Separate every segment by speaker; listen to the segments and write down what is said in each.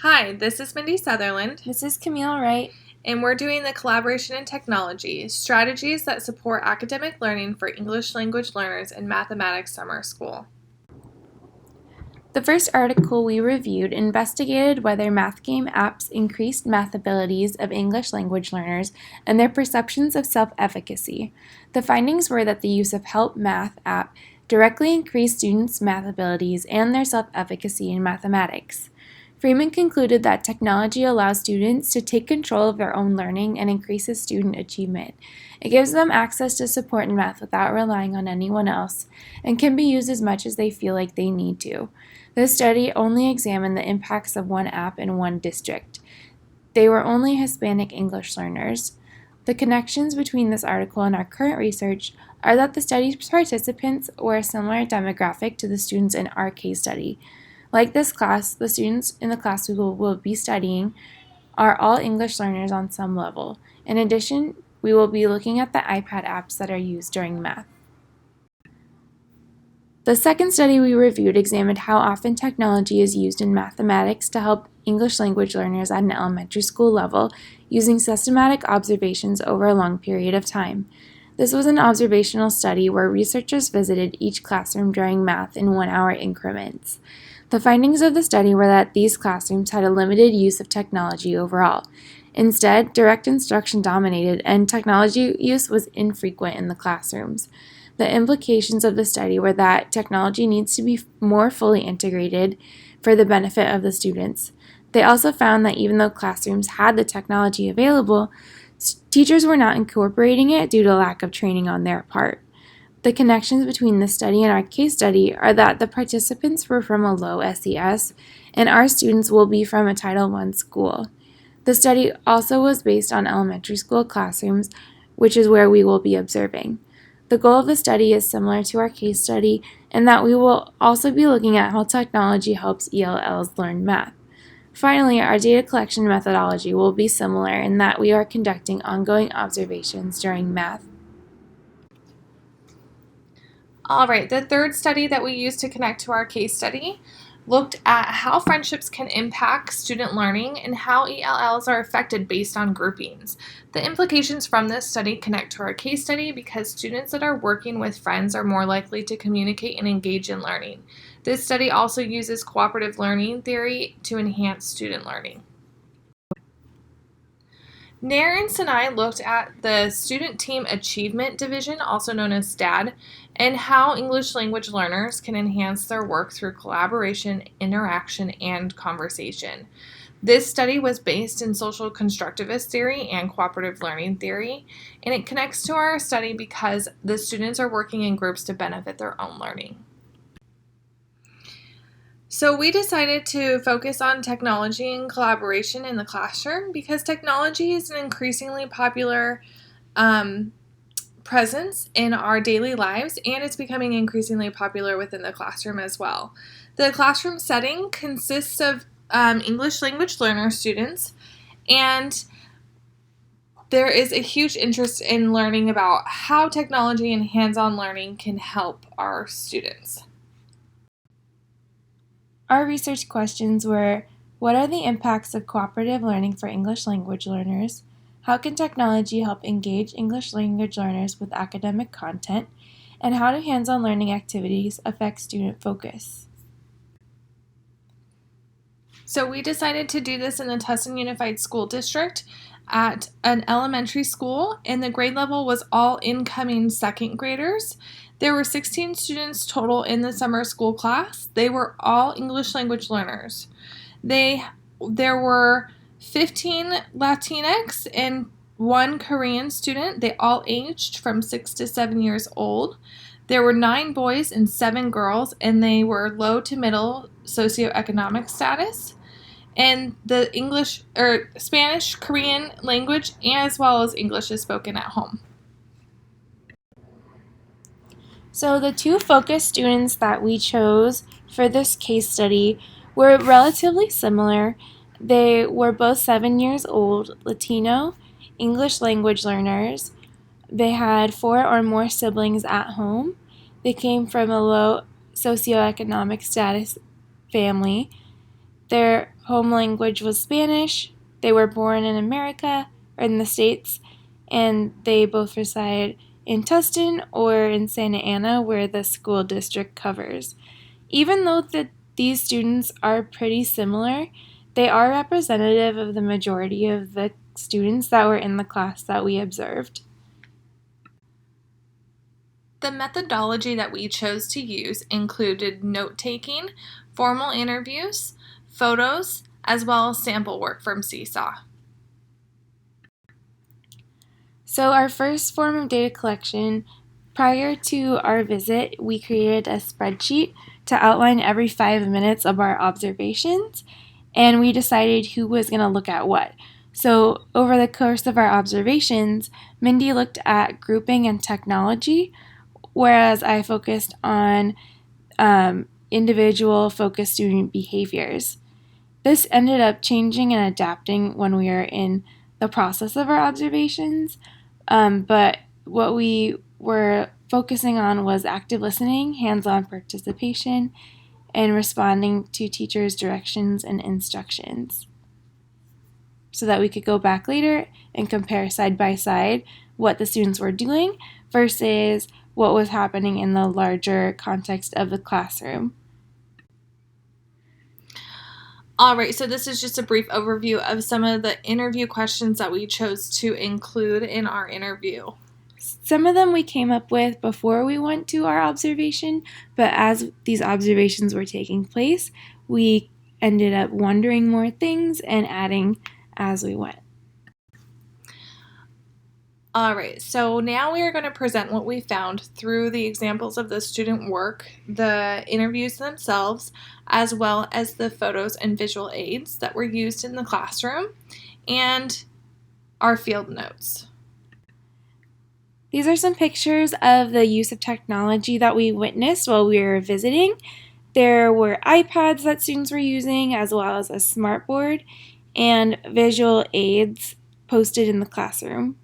Speaker 1: Hi, this is Mindy Sutherland,
Speaker 2: This is Camille Wright.
Speaker 1: and we're doing the Collaboration in Technology, Strategies that Support Academic Learning for English Language Learners in Mathematics Summer School.
Speaker 2: The first article we reviewed investigated whether math game apps increased math abilities of English language learners and their perceptions of self-efficacy. The findings were that the use of Help Math app directly increased students' math abilities and their self-efficacy in mathematics. Freeman concluded that technology allows students to take control of their own learning and increases student achievement. It gives them access to support in math without relying on anyone else, and can be used as much as they feel like they need to. This study only examined the impacts of one app in one district. They were only Hispanic English learners. The connections between this article and our current research are that the study's participants were a similar demographic to the students in our case study. Like this class, the students in the class we will be studying are all English learners on some level. In addition, we will be looking at the iPad apps that are used during math. The second study we reviewed examined how often technology is used in mathematics to help English language learners at an elementary school level using systematic observations over a long period of time. This was an observational study where researchers visited each classroom during math in 1-hour increments. The findings of the study were that these classrooms had a limited use of technology overall. Instead, direct instruction dominated and technology use was infrequent in the classrooms. The implications of the study were that technology needs to be more fully integrated for the benefit of the students. They also found that even though classrooms had the technology available, teachers were not incorporating it due to lack of training on their part. The connections between this study and our case study are that the participants were from a low SES, and our students will be from a Title I school. The study also was based on elementary school classrooms, which is where we will be observing. The goal of the study is similar to our case study in that we will also be looking at how technology helps ELLs learn math. Finally, our data collection methodology will be similar in that we are conducting ongoing observations during math.
Speaker 1: All right, the third study that we used to connect to our case study looked at how friendships can impact student learning and how ELLs are affected based on groupings. The implications from this study connect to our case study because students that are working with friends are more likely to communicate and engage in learning. This study also uses cooperative learning theory to enhance student learning. Nair and Sinai looked at the Student Team Achievement Division, also known as STAD, and how English language learners can enhance their work through collaboration, interaction, and conversation. This study was based in social constructivist theory and cooperative learning theory, and it connects to our study because the students are working in groups to benefit their own learning. So we decided to focus on technology and collaboration in the classroom because technology is an increasingly popular presence in our daily lives, and it's becoming increasingly popular within the classroom as well. The classroom setting consists of English language learner students, and there is a huge interest in learning about how technology and hands-on learning can help our students.
Speaker 2: Our research questions were: what are the impacts of cooperative learning for English language learners? How can technology help engage English language learners with academic content? And how do hands-on learning activities affect student focus?
Speaker 1: So we decided to do this in the Tustin Unified School District at an elementary school, and the grade level was all incoming second graders. There were 16 students total in the summer school class. They were all English language learners. There were 15 Latinx and 1 Korean student. They all aged from 6 to 7 years old. There were 9 boys and 7 girls, and they were low to middle socioeconomic status. And the Spanish, Korean language, as well as English is spoken at home.
Speaker 2: So the two focus students that we chose for this case study were relatively similar. They were both 7 years old, Latino, English language learners. They had 4 or more siblings at home. They came from a low socioeconomic status family. Their home language was Spanish. They were born in America or in the States, and they both reside in Tustin or in Santa Ana, where the school district covers. Even though these students are pretty similar, they are representative of the majority of the students that were in the class that we observed.
Speaker 1: The methodology that we chose to use included note-taking, formal interviews, photos, as well as sample work from Seesaw.
Speaker 2: So our first form of data collection, prior to our visit, we created a spreadsheet to outline every 5 minutes of our observations, and we decided who was going to look at what. So over the course of our observations, Mindy looked at grouping and technology, whereas I focused on individual focused student behaviors. This ended up changing and adapting when we were in the process of our observations, but what we were focusing on was active listening, hands-on participation, and responding to teachers' directions and instructions, so that we could go back later and compare side by side what the students were doing versus what was happening in the larger context of the classroom.
Speaker 1: All right, so this is just a brief overview of some of the interview questions that we chose to include in our interview.
Speaker 2: Some of them we came up with before we went to our observation, but as these observations were taking place, we ended up wondering more things and adding as we went.
Speaker 1: All right, so now we are going to present what we found through the examples of the student work, the interviews themselves, as well as the photos and visual aids that were used in the classroom, and our field notes.
Speaker 2: These are some pictures of the use of technology that we witnessed while we were visiting. There were iPads that students were using, as well as a smartboard, and visual aids posted in the classroom.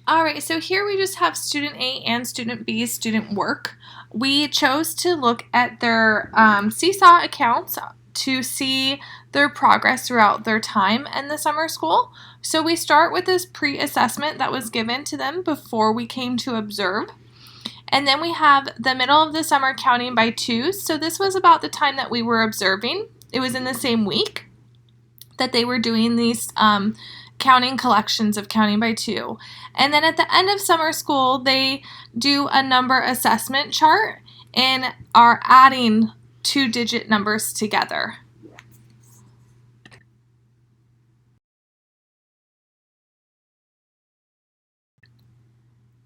Speaker 1: All right, so here we just have student A and student B's student work. We chose to look at their Seesaw accounts to see their progress throughout their time in the summer school. So we start with this pre-assessment that was given to them before we came to observe. And then we have the middle of the summer counting by twos. So this was about the time that we were observing. It was in the same week that they were doing these counting collections of counting by two. And then at the end of summer school, they do a number assessment chart and are adding 2-digit numbers together.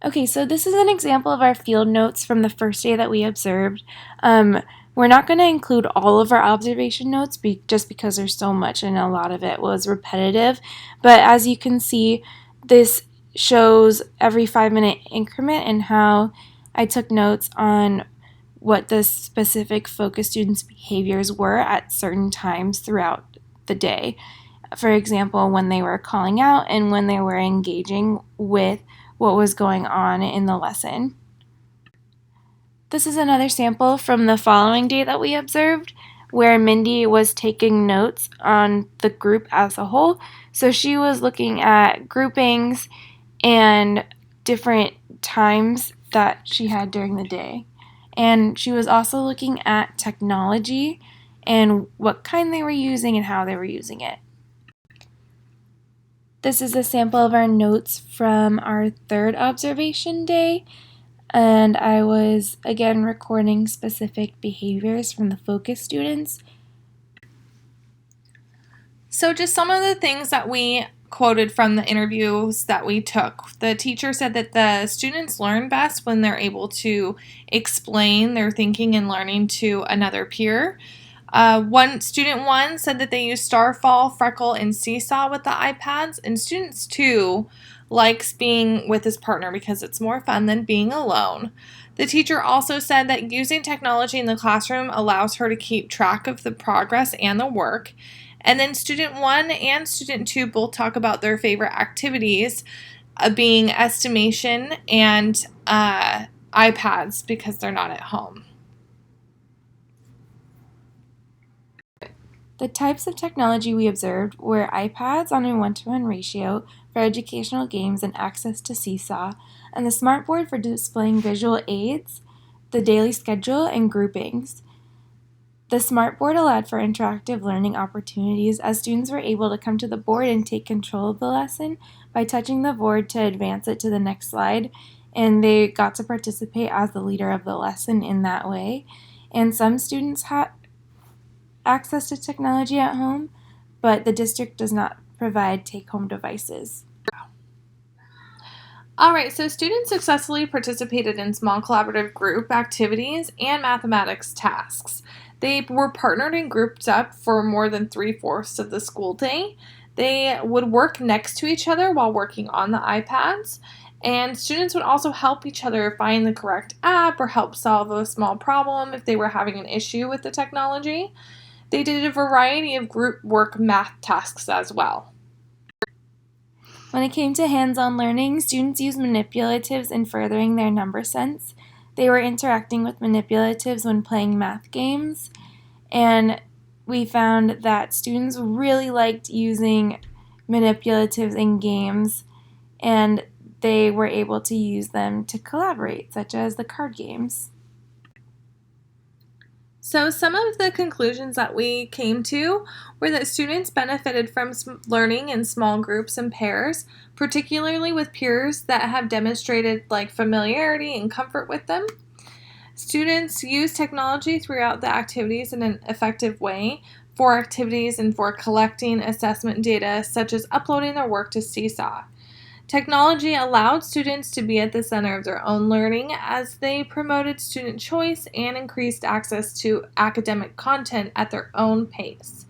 Speaker 2: Okay, so this is an example of our field notes from the first day that we observed. We're not going to include all of our observation notes just because there's so much and a lot of it was repetitive. But as you can see, this shows every 5-minute increment and how I took notes on what the specific focus students' behaviors were at certain times throughout the day. For example, when they were calling out and when they were engaging with what was going on in the lesson. This is another sample from the following day that we observed, where Mindy was taking notes on the group as a whole. So she was looking at groupings and different times that she had during the day. And she was also looking at technology and what kind they were using and how they were using it. This is a sample of our notes from our third observation day, and I was again recording specific behaviors from the focus students.
Speaker 1: So just some of the things that we quoted from the interviews that we took. The teacher said that the students learn best when they're able to explain their thinking and learning to another peer. Student one said that they use Starfall, Freckle, and Seesaw with the iPads, and students 2 likes being with his partner because it's more fun than being alone. The teacher also said that using technology in the classroom allows her to keep track of the progress and the work. And then student 1 and student 2 both talk about their favorite activities, being estimation and iPads because they're not at home.
Speaker 2: The types of technology we observed were iPads on a 1-to-1 ratio for educational games and access to Seesaw, and the smartboard for displaying visual aids, the daily schedule, and groupings. The smartboard allowed for interactive learning opportunities as students were able to come to the board and take control of the lesson by touching the board to advance it to the next slide, and they got to participate as the leader of the lesson in that way. And some students had access to technology at home, but the district does not provide take-home devices.
Speaker 1: All right, so students successfully participated in small collaborative group activities and mathematics tasks. They were partnered and grouped up for more than 3/4 of the school day. They would work next to each other while working on the iPads, and students would also help each other find the correct app or help solve a small problem if they were having an issue with the technology. They did a variety of group work math tasks as well.
Speaker 2: When it came to hands-on learning, students used manipulatives in furthering their number sense. They were interacting with manipulatives when playing math games, and we found that students really liked using manipulatives in games, and they were able to use them to collaborate, such as the card games.
Speaker 1: So, some of the conclusions that we came to were that students benefited from learning in small groups and pairs, particularly with peers that have demonstrated familiarity and comfort with them. Students use technology throughout the activities in an effective way for activities and for collecting assessment data, such as uploading their work to Seesaw. Technology allowed students to be at the center of their own learning as they promoted student choice and increased access to academic content at their own pace.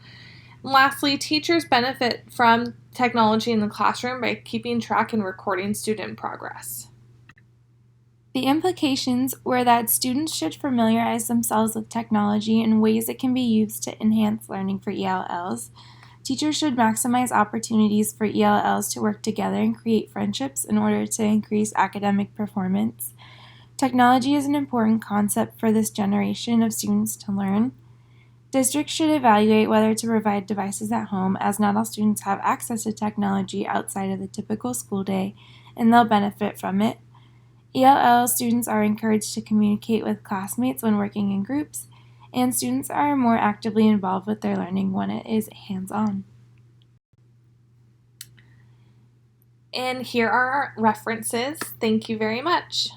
Speaker 1: Lastly, teachers benefit from technology in the classroom by keeping track and recording student progress.
Speaker 2: The implications were that students should familiarize themselves with technology in ways it can be used to enhance learning for ELLs. Teachers should maximize opportunities for ELLs to work together and create friendships in order to increase academic performance. Technology is an important concept for this generation of students to learn. Districts should evaluate whether to provide devices at home, as not all students have access to technology outside of the typical school day, and they'll benefit from it. ELL students are encouraged to communicate with classmates when working in groups, and students are more actively involved with their learning when it is hands-on.
Speaker 1: And here are our references. Thank you very much.